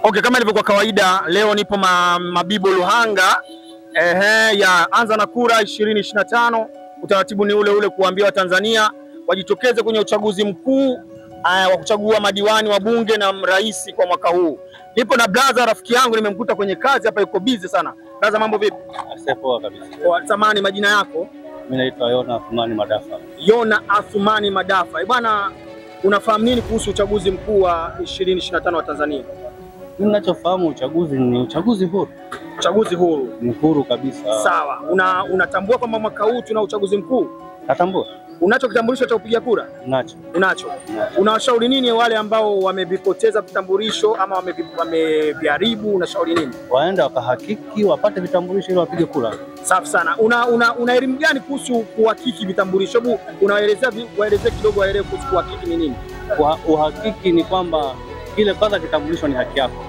Okay, kama ilivyokuwa kawaida, leo nipo Mabibo Luhanga. Ya anza na kura 2025. Utaratibu ni ule ule, kuambia Watanzania wajitokeze kwenye uchaguzi mkuu wa kuchagua madiwani wa bunge na rais kwa mwaka huu. Nipo na brother rafiki yangu, nimemkuta kwenye kazi hapa, yuko busy sana. Brother, mambo vipi? Poa kabisa. Kwa samani, majina yako? Mimi naitwa Yona Athumani Madafa. Yona Athumani Madafa. Bwana, unafahamu nini kuhusu uchaguzi mkuu wa 2025 wa Tanzania? Mimi ninachofahamu uchaguzi ni uchaguzi huru. Uchaguzi huru. Ni huru kabisa. Sawa. Unatambua kwamba mwaka huu tuna uchaguzi mkuu? Natambua. Unacho kitambulisho cha kupiga kura? Nacho. Unacho. Unawashauri nini wale ambao wamevipoteza vitambulisho ama wameviharibu? Unashauri nini? Waenda wakahakiki, wapate vitambulisho ili wapige kura. Safi sana. Una elimu gani kuhusu kuhakiki vitambulisho? Hebu waelezee kidogo, waelewe kuhusu kuhakiki ni nini? Uhakiki ni kwamba kile kwanza kitambulisho ni haki yako.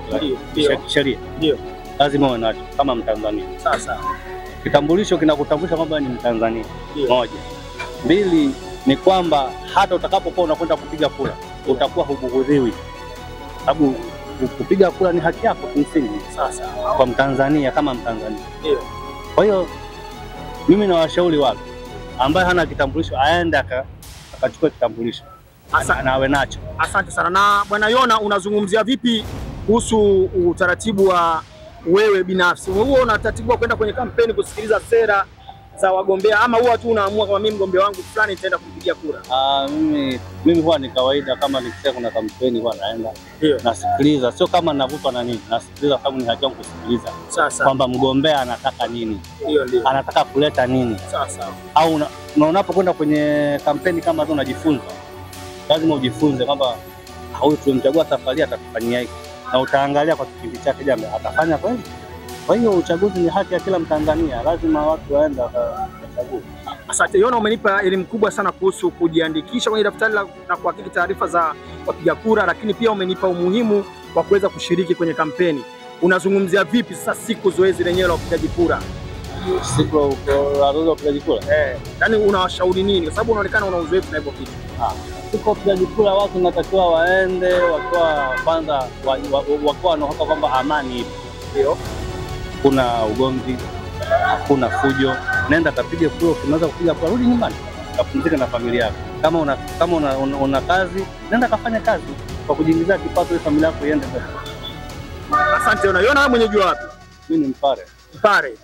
Ndio. Sheria. Ndio. Lazima uwe nacho kama Mtanzania. Sasa kitambulisho kinakutambulisha kwamba ni Mtanzania. Ndio. Moja. Mbili ni kwamba hata utakapokuwa unakwenda kupiga kura utakuwa hubughudhiwi, sababu kupiga kura ni haki yako kimsingi. Sasa kwa Mtanzania kama Mtanzania. Ndio. Kwa hiyo mimi nawashauri watu ambaye hana kitambulisho aende akachukua kitambulisho na awe nacho. Asante sana. Na bwana Yona, unazungumzia vipi kuhusu utaratibu wa wewe binafsi? Wewe una utaratibu wa kwenda kwenye kampeni kusikiliza sera za wagombea, ama huwa tu unaamua kama mimi mgombea wangu fulani nitaenda kupigia kura? Mimi huwa ni kawaida, kama nikisikia kuna kampeni huwa naenda. Nasikiliza, sio kama navutwa na nini, nasikiliza sababu ni haki yangu kusikiliza. Sasa kwamba mgombea anataka nini, ndio anataka kuleta nini. Sasa au unapokwenda kwenye kampeni kama hizo unajifunza, lazima ujifunze kwamba huyu tumemchagua safari atatufanyia hiki, na utaangalia kwa kipindi chake jambo atafanya kweli. Kwa hiyo uchaguzi ni haki ya kila Mtanzania, lazima watu waende wakachague. Asante Yona, umenipa elimu kubwa sana kuhusu kujiandikisha kwenye daftari na kuhakiki taarifa za wapiga kura, lakini pia umenipa umuhimu wa kuweza kushiriki kwenye kampeni. Unazungumzia vipi sasa siku zoezi lenyewe la upigaji kura? Siku la upigaji kura? Yaani unawashauri nini? Kwa sababu unaonekana una uzoefu na hivyo vitu. Siku upigaji kura watu natakiwa waende wakiwa kwanza wakiwa wanahoka kwamba amani ipo. Ndio. Kuna ugomvi, hakuna fujo. Nenda kapige kura, ukimaliza kupiga kura rudi nyumbani, kapumzika na familia yako. Kama una kazi, nenda kafanya kazi kwa kujiingizia kipato ili familia yako iende mbele. Asante Yona. Yona, wewe mwenyeji wapi? Mimi ni Mpare. Mpare.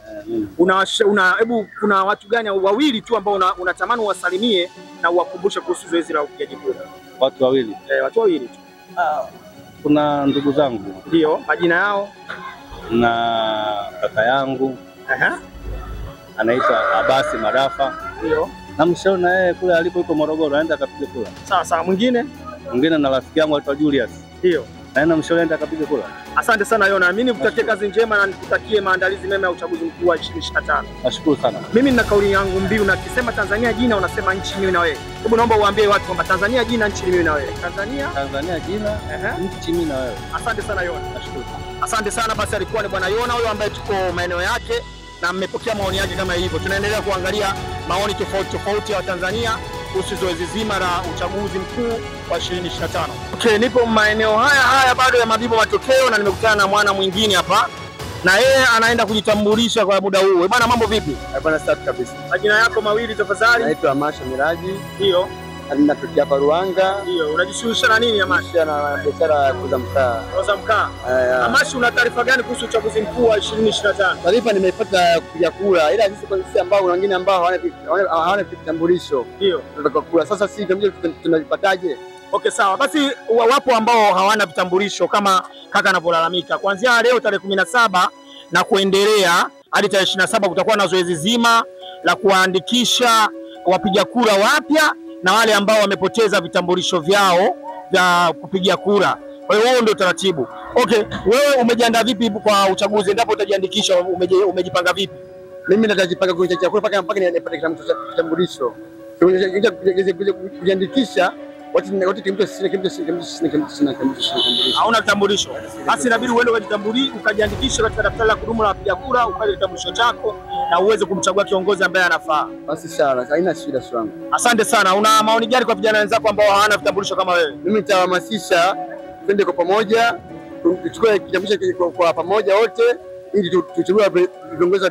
Hebu kuna watu gani wawili tu ambao unatamani uwasalimie na uwakumbushe kuhusu zoezi la upigaji kura? Watu wawili? Watu wawili tu. Kuna ndugu zangu. Ndio, majina yao? Na kaka yangu anaitwa Abasi Madafa. Ndio. Namshauri na yeye kule alipo yuko Morogoro aende akapige kura. Sawa. Mwingine na rafiki yangu anaitwa Julius. Ndio. Na namshauri aende akapige kura. Asante sana Yona. Mimi nikutakie kazi njema na nikutakie maandalizi mema ya uchaguzi mkuu wa 2025. Nashukuru sana. Mimi nina kauli yangu mbiu, na kisema Tanzania jina unasema nchi mimi na wewe. Hebu naomba uwaambie watu kwamba Tanzania jina, nchi mimi na wewe. Tanzania jina, nchi mimi na wewe. Asante sana Yona. Nashukuru. Asante sana. Basi alikuwa ni bwana Yona huyo ambaye tuko maeneo yake na mmepokea maoni yake kama hivyo. Tunaendelea kuangalia maoni tofauti ya Watanzania kuhusu zoezi zima la uchaguzi mkuu wa 2025. Okay, nipo maeneo haya bado ya Mabibo Matokeo, na nimekutana na mwana mwingine hapa na yeye anaenda kujitambulisha kwa muda huu. Bwana, mambo vipi? Bwana, safi kabisa. Majina yako mawili tafadhali? Naitwa Amasha Miraji. Ndio. Ninatokea hapa Ruanga. Ndio. Unajishughulisha na nini Amasha? Na biashara ya kuuza mkaa. Kuuza mkaa. Amasha, una taarifa gani kuhusu uchaguzi mkuu wa 2025? Taarifa nimeipata kupiga kura, ila sisi ambao wengine ambao hawana vitambulisho. Ndio. Tunataka kura. Sasa sisi tunavipataje? Okay, sawa. Basi wapo ambao hawana vitambulisho kama kaka anavyolalamika. Kuanzia leo tarehe 17 na kuendelea hadi tarehe 27 kutakuwa na zoezi zima la kuwaandikisha wapiga kura wapya na wale ambao wamepoteza vitambulisho vyao vya kupigia kura. Kwa hiyo huo ndio taratibu. Okay, wewe umejiandaa vipi kwa uchaguzi endapo utajiandikisha? Umejipanga vipi? Mimi nitajipanga kuchagua kura mpaka nipate kitambulisho. Kujiandikisha wote hauna kitambulisho, basi inabidi uende ukajiandikisha katika daftari la kudumu la wapiga kura, upate kitambulisho chako na uweze kumchagua kiongozi ambaye anafaa. Basi sawa, haina shida sana. Asante sana. Una maoni gani kwa vijana wenzako ambao hawana vitambulisho kama wewe? Mimi nitawahamasisha twende kwa pamoja tuchukue kitambulisho kwa pamoja wote ili tuchague viongozi